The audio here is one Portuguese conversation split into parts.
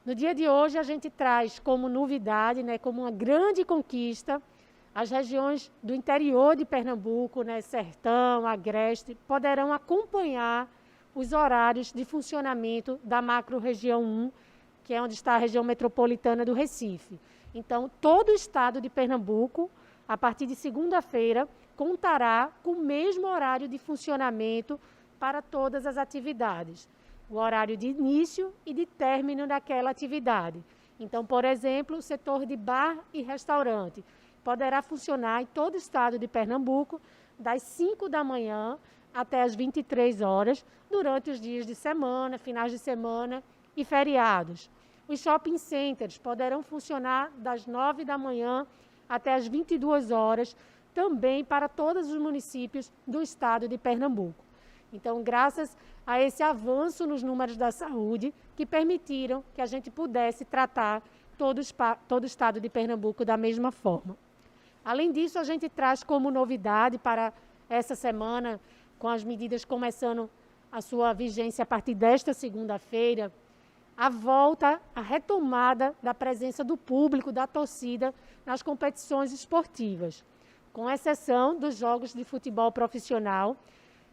No dia de hoje, a gente traz como novidade, né, como uma grande conquista, as regiões do interior de Pernambuco, né, Sertão, Agreste, poderão acompanhar os horários de funcionamento da macro-região 1, que é onde está a região metropolitana do Recife. Então, todo o estado de Pernambuco, a partir de segunda-feira, contará com o mesmo horário de funcionamento para todas as atividades. O horário de início e de término daquela atividade. Então, por exemplo, o setor de bar e restaurante poderá funcionar em todo o estado de Pernambuco, das 5 da manhã até as 23 horas, durante os dias de semana, finais de semana e feriados. Os shopping centers poderão funcionar das 9 da manhã até as 22 horas, também para todos os municípios do estado de Pernambuco. Então, graças a esse avanço nos números da saúde, que permitiram que a gente pudesse tratar todo o estado de Pernambuco da mesma forma. Além disso, a gente traz como novidade para essa semana, com as medidas começando a sua vigência a partir desta segunda-feira, a volta, a retomada da presença do público, da torcida, nas competições esportivas, com exceção dos jogos de futebol profissional,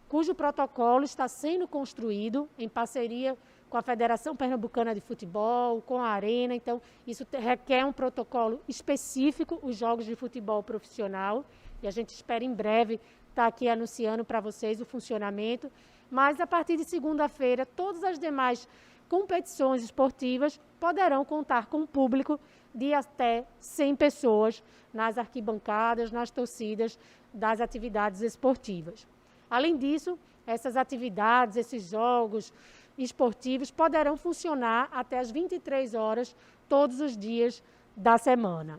cujo protocolo está sendo construído em parceria com a Federação Pernambucana de Futebol, com a Arena. Então, isso requer um protocolo específico, os jogos de futebol profissional, e a gente espera em breve estar aqui anunciando para vocês o funcionamento. Mas, a partir de segunda-feira, todas as demais competições esportivas poderão contar com um público de até 100 pessoas nas arquibancadas, nas torcidas das atividades esportivas. Além disso, essas atividades, esses jogos esportivos poderão funcionar até as 23 horas todos os dias da semana.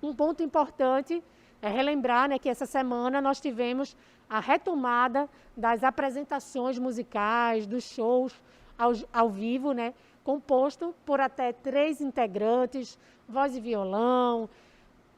Um ponto importante é relembrar, né, que essa semana nós tivemos a retomada das apresentações musicais, dos shows ao vivo, né, composto por até 3 integrantes, voz e violão,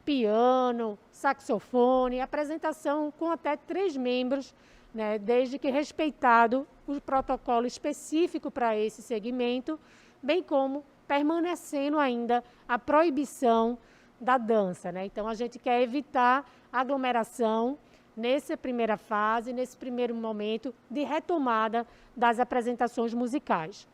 piano, saxofone, apresentação com até 3 membros, né, desde que respeitado o protocolo específico para esse segmento, bem como permanecendo ainda a proibição da dança, né? Então, a gente quer evitar aglomeração nessa primeira fase, nesse primeiro momento de retomada das apresentações musicais.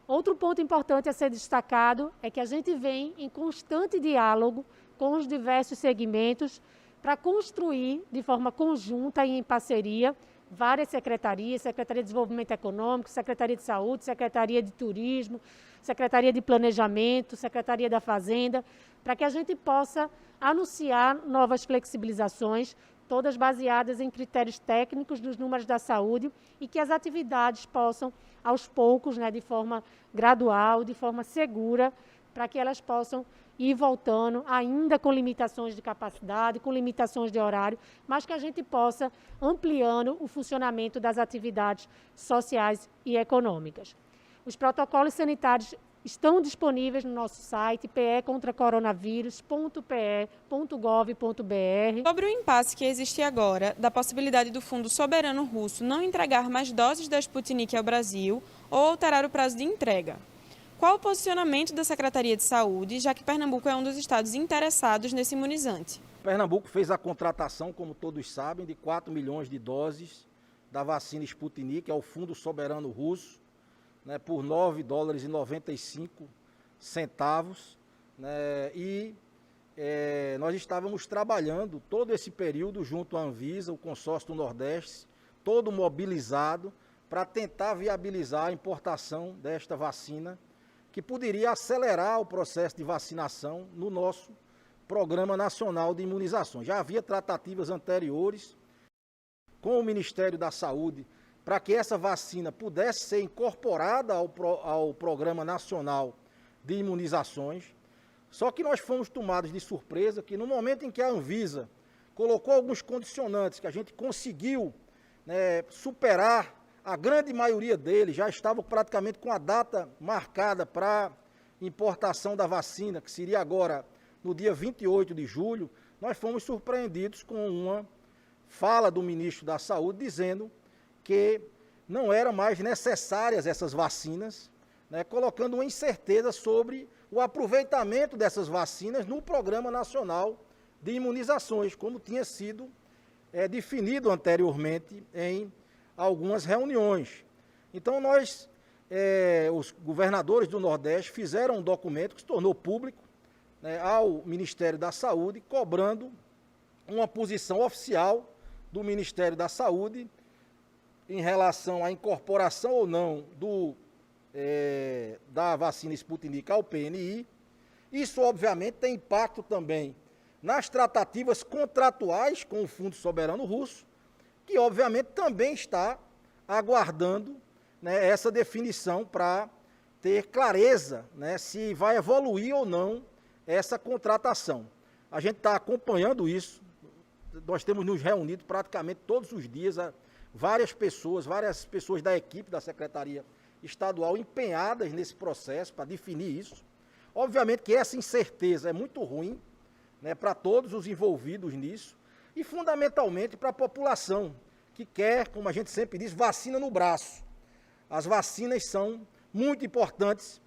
Outro ponto importante a ser destacado é que a gente vem em constante diálogo com os diversos segmentos para construir de forma conjunta e em parceria várias secretarias, Secretaria de Desenvolvimento Econômico, Secretaria de Saúde, Secretaria de Turismo, Secretaria de Planejamento, Secretaria da Fazenda, para que a gente possa anunciar novas flexibilizações, todas baseadas em critérios técnicos dos números da saúde e que as atividades possam, aos poucos, né, de forma gradual, de forma segura, para que elas possam ir voltando, ainda com limitações de capacidade, com limitações de horário, mas que a gente possa ampliando o funcionamento das atividades sociais e econômicas. Os protocolos sanitários estão disponíveis no nosso site pecontracoronavírus.pe.gov.br. Sobre o impasse que existe agora da possibilidade do Fundo Soberano Russo não entregar mais doses da Sputnik ao Brasil ou alterar o prazo de entrega. Qual o posicionamento da Secretaria de Saúde, já que Pernambuco é um dos estados interessados nesse imunizante? Pernambuco fez a contratação, como todos sabem, de 4 milhões de doses da vacina Sputnik ao Fundo Soberano Russo, né, por $9,95, né, e nós estávamos trabalhando todo esse período junto à Anvisa, o consórcio do Nordeste, todo mobilizado para tentar viabilizar a importação desta vacina, que poderia acelerar o processo de vacinação no nosso Programa Nacional de Imunizações. Já havia tratativas anteriores com o Ministério da Saúde para que essa vacina pudesse ser incorporada ao Programa Nacional de Imunizações. Só que nós fomos tomados de surpresa que no momento em que a Anvisa colocou alguns condicionantes que a gente conseguiu, né, superar, a grande maioria deles já estavam praticamente com a data marcada para importação da vacina, que seria agora no dia 28 de julho, nós fomos surpreendidos com uma fala do ministro da Saúde dizendo que não eram mais necessárias essas vacinas, né, colocando uma incerteza sobre o aproveitamento dessas vacinas no Programa Nacional de Imunizações, como tinha sido definido anteriormente em algumas reuniões. Então, os governadores do Nordeste fizeram um documento que se tornou público, né, ao Ministério da Saúde, cobrando uma posição oficial do Ministério da Saúde em relação à incorporação ou não da vacina Sputnik ao PNI. Isso, obviamente, tem impacto também nas tratativas contratuais com o Fundo Soberano Russo, que, obviamente, também está aguardando, né, essa definição para ter clareza, né, se vai evoluir ou não essa contratação. A gente está acompanhando isso, nós temos nos reunido praticamente todos os dias, várias pessoas da equipe da Secretaria Estadual empenhadas nesse processo para definir isso. Obviamente que essa incerteza é muito ruim, né, para todos os envolvidos nisso e fundamentalmente para a população que quer, como a gente sempre diz, vacina no braço. As vacinas são muito importantes,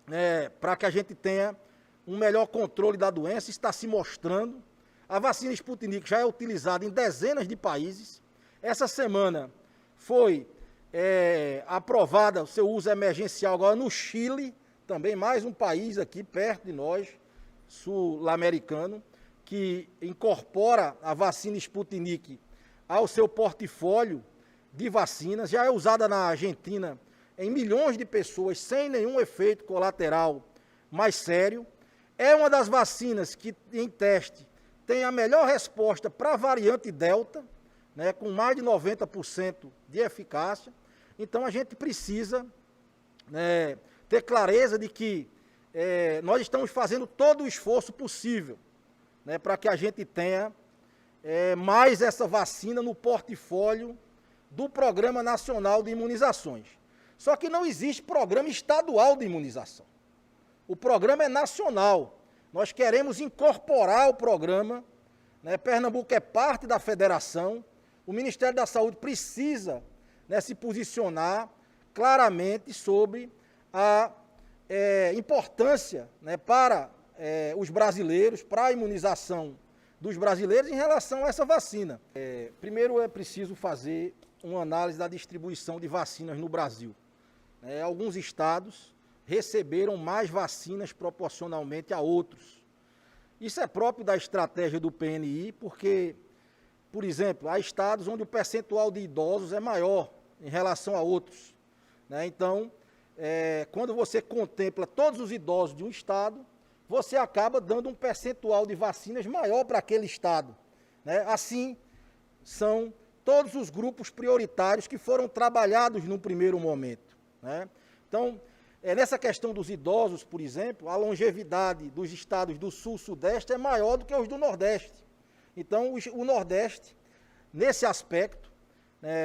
né, para que a gente tenha um melhor controle da doença, está se mostrando. A vacina Sputnik já é utilizada em dezenas de países. Essa semana foi aprovada o seu uso emergencial agora no Chile, também mais um país aqui perto de nós, sul-americano, que incorpora a vacina Sputnik ao seu portfólio de vacinas. Já é usada na Argentina em milhões de pessoas sem nenhum efeito colateral mais sério. É uma das vacinas que, em teste, tem a melhor resposta para a variante Delta, né, com mais de 90% de eficácia. Então, a gente precisa, né, ter clareza de que nós estamos fazendo todo o esforço possível, né, para que a gente tenha mais essa vacina no portfólio do Programa Nacional de Imunizações. Só que não existe programa estadual de imunização. O programa é nacional. Nós queremos incorporar o programa, né? Pernambuco é parte da federação. O Ministério da Saúde precisa, né, se posicionar claramente sobre a importância, né, para os brasileiros, para a imunização dos brasileiros em relação a essa vacina. Primeiro é preciso fazer uma análise da distribuição de vacinas no Brasil. Alguns estados receberam mais vacinas proporcionalmente a outros. Isso é próprio da estratégia do PNI, porque, por exemplo, há estados onde o percentual de idosos é maior em relação a outros, né? Então, quando você contempla todos os idosos de um estado, você acaba dando um percentual de vacinas maior para aquele estado, né? Assim, são todos os grupos prioritários que foram trabalhados num primeiro momento, né? Então, nessa questão dos idosos, por exemplo, a longevidade dos estados do Sul-Sudeste é maior do que os do Nordeste. Então, o Nordeste, nesse aspecto,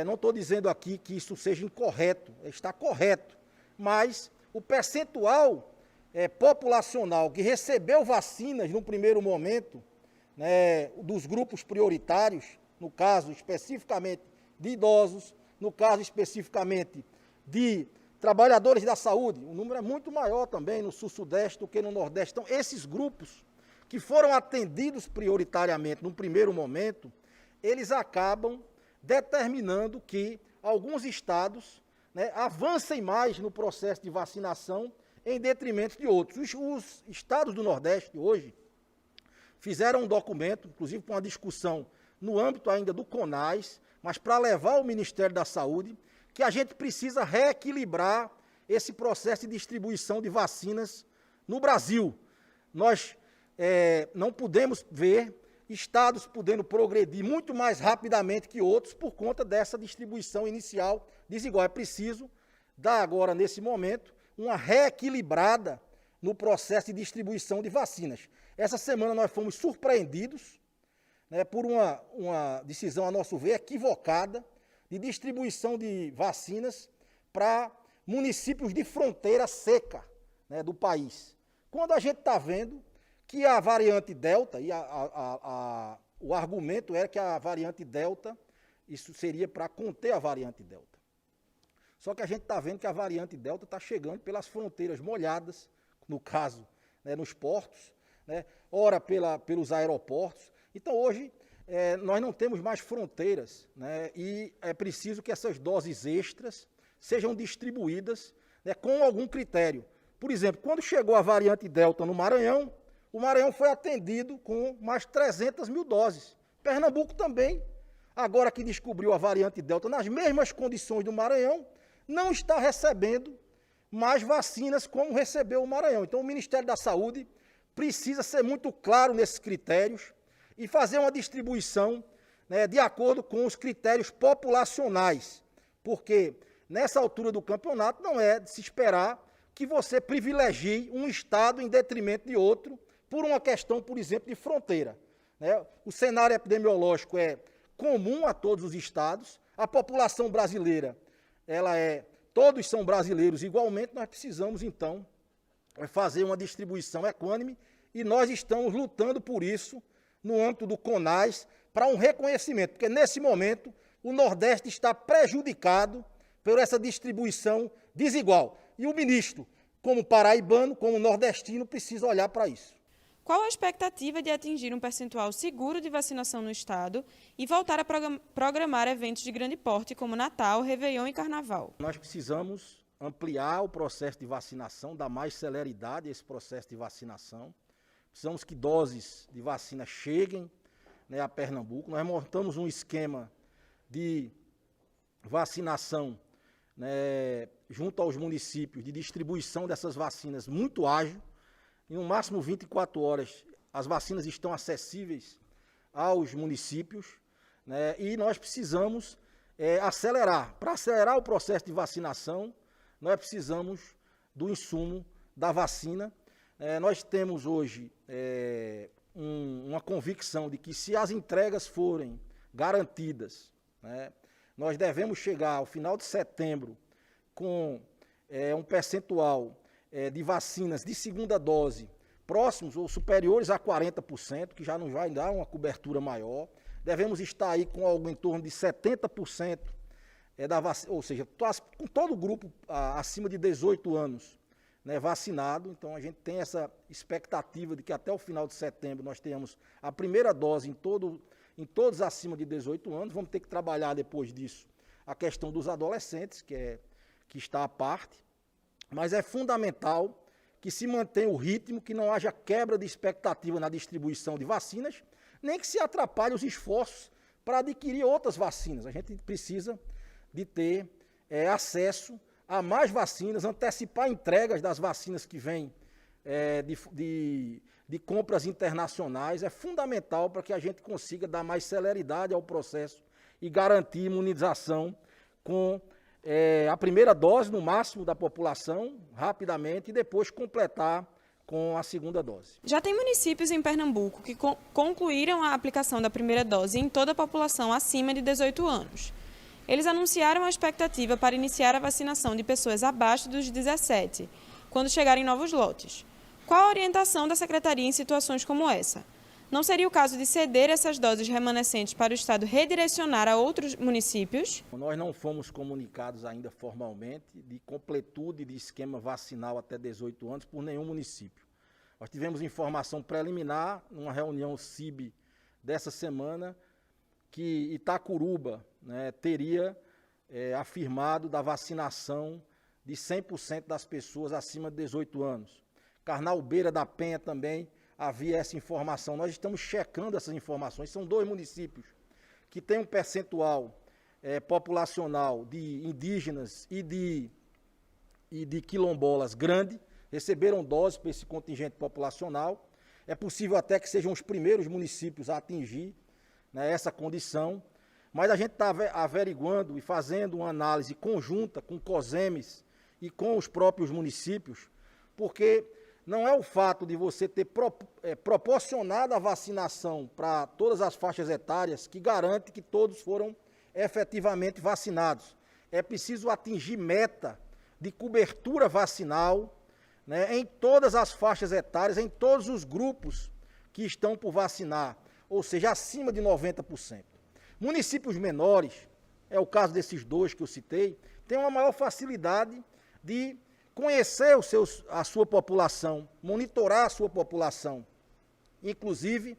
não estou dizendo aqui que isso seja incorreto, está correto, mas o percentual populacional que recebeu vacinas no primeiro momento, né, dos grupos prioritários, no caso especificamente de idosos, no caso especificamente de trabalhadores da saúde, o número é muito maior também no Sul-Sudeste do que no Nordeste. Então, esses grupos que foram atendidos prioritariamente no primeiro momento, eles acabam determinando que alguns estados, né, avancem mais no processo de vacinação em detrimento de outros. Os estados do Nordeste hoje fizeram um documento, inclusive com uma discussão no âmbito ainda do CONAS, mas para levar ao Ministério da Saúde, que a gente precisa reequilibrar esse processo de distribuição de vacinas no Brasil. Nós não podemos ver estados podendo progredir muito mais rapidamente que outros por conta dessa distribuição inicial desigual. É preciso dar agora, nesse momento, uma reequilibrada no processo de distribuição de vacinas. Essa semana nós fomos surpreendidos, né, por uma decisão, a nosso ver, equivocada, de distribuição de vacinas para municípios de fronteira seca, né, do país. Quando a gente está vendo que a variante Delta, e o argumento era que a variante Delta, isso seria para conter a variante Delta. Só que a gente está vendo que a variante Delta está chegando pelas fronteiras molhadas, no caso, né, nos portos, né, ora pelos aeroportos. Então, hoje, nós não temos mais fronteiras, né, e é preciso que essas doses extras sejam distribuídas, né, com algum critério. Por exemplo, quando chegou a variante Delta no Maranhão, o Maranhão foi atendido com mais 300 mil doses. Pernambuco também, agora que descobriu a variante Delta, nas mesmas condições do Maranhão, não está recebendo mais vacinas como recebeu o Maranhão. Então, o Ministério da Saúde precisa ser muito claro nesses critérios e fazer uma distribuição, né, de acordo com os critérios populacionais, porque nessa altura do campeonato não é de se esperar que você privilegie um estado em detrimento de outro por uma questão, por exemplo, de fronteira, né? O cenário epidemiológico é comum a todos os estados, a população brasileira, todos são brasileiros igualmente, nós precisamos, então, fazer uma distribuição equânime e nós estamos lutando por isso no âmbito do CONAS para um reconhecimento, porque nesse momento o Nordeste está prejudicado por essa distribuição desigual. E o ministro, como paraibano, como nordestino, precisa olhar para isso. Qual a expectativa de atingir um percentual seguro de vacinação no Estado e voltar a programar eventos de grande porte como Natal, Réveillon e Carnaval? Nós precisamos ampliar o processo de vacinação, dar mais celeridade a esse processo de vacinação. Precisamos que doses de vacina cheguem, né, a Pernambuco. Nós montamos um esquema de vacinação, né, junto aos municípios, de distribuição dessas vacinas muito ágil. Em no máximo 24 horas, as vacinas estão acessíveis aos municípios, né, e nós precisamos acelerar. Para acelerar o processo de vacinação, nós precisamos do insumo da vacina. Nós temos hoje uma convicção de que se as entregas forem garantidas, né, nós devemos chegar ao final de setembro com um percentual de vacinas de segunda dose próximos ou superiores a 40%, que já não vai dar uma cobertura maior. Devemos estar aí com algo em torno de 70% da vacina, ou seja, com todo o grupo acima de 18 anos, né, vacinado. Então, a gente tem essa expectativa de que até o final de setembro nós tenhamos a primeira dose em todos acima de 18 anos. Vamos ter que trabalhar depois disso a questão dos adolescentes, que está à parte. Mas é fundamental que se mantenha o ritmo, que não haja quebra de expectativa na distribuição de vacinas, nem que se atrapalhe os esforços para adquirir outras vacinas. A gente precisa de ter acesso a mais vacinas, antecipar entregas das vacinas que vêm de compras internacionais. É fundamental para que a gente consiga dar mais celeridade ao processo e garantir imunização com a primeira dose, no máximo, da população, rapidamente, e depois completar com a segunda dose. Já tem municípios em Pernambuco que concluíram a aplicação da primeira dose em toda a população acima de 18 anos. Eles anunciaram a expectativa para iniciar a vacinação de pessoas abaixo dos 17, quando chegarem novos lotes. Qual a orientação da Secretaria em situações como essa? Não seria o caso de ceder essas doses remanescentes para o Estado redirecionar a outros municípios? Nós não fomos comunicados ainda formalmente de completude de esquema vacinal até 18 anos por nenhum município. Nós tivemos informação preliminar, numa reunião CIB dessa semana, que Itacuruba, né, teria afirmado da vacinação de 100% das pessoas acima de 18 anos. Carnalbeira da Penha também havia essa informação. Nós estamos checando essas informações. São 2 municípios que têm um percentual populacional de indígenas e de quilombolas grande, receberam doses para esse contingente populacional. É possível até que sejam os primeiros municípios a atingir, né, essa condição, mas a gente está averiguando e fazendo uma análise conjunta com o COSEMES e com os próprios municípios, porque não é o fato de você ter proporcionado a vacinação para todas as faixas etárias que garante que todos foram efetivamente vacinados. É preciso atingir meta de cobertura vacinal, né, em todas as faixas etárias, em todos os grupos que estão por vacinar, ou seja, acima de 90%. Municípios menores, é o caso desses 2 que eu citei, tem uma maior facilidade de conhecer a sua população, monitorar a sua população. Inclusive,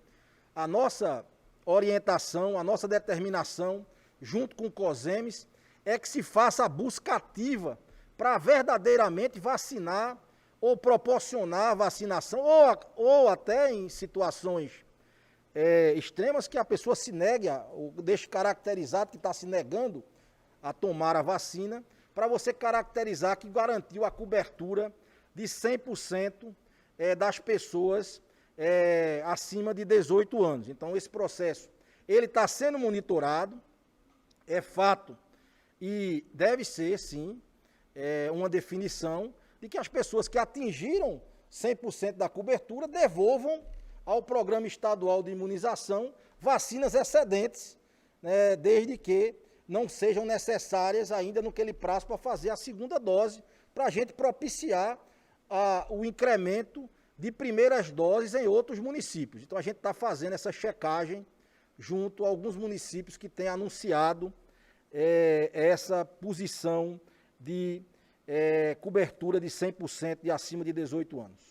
a nossa orientação, a nossa determinação, junto com o COSEMES, é que se faça a busca ativa para verdadeiramente vacinar ou proporcionar vacinação, ou até em situações extremas que a pessoa se negue, ou deixe caracterizado que está se negando a tomar a vacina, para você caracterizar que garantiu a cobertura de 100% das pessoas acima de 18 anos. Então, esse processo ele está sendo monitorado, é fato, e deve ser, sim, uma definição de que as pessoas que atingiram 100% da cobertura devolvam ao Programa Estadual de Imunização vacinas excedentes, né, desde que não sejam necessárias ainda naquele prazo para fazer a segunda dose, para a gente propiciar o incremento de primeiras doses em outros municípios. Então, a gente está fazendo essa checagem junto a alguns municípios que têm anunciado essa posição de cobertura de 100% de acima de 18 anos.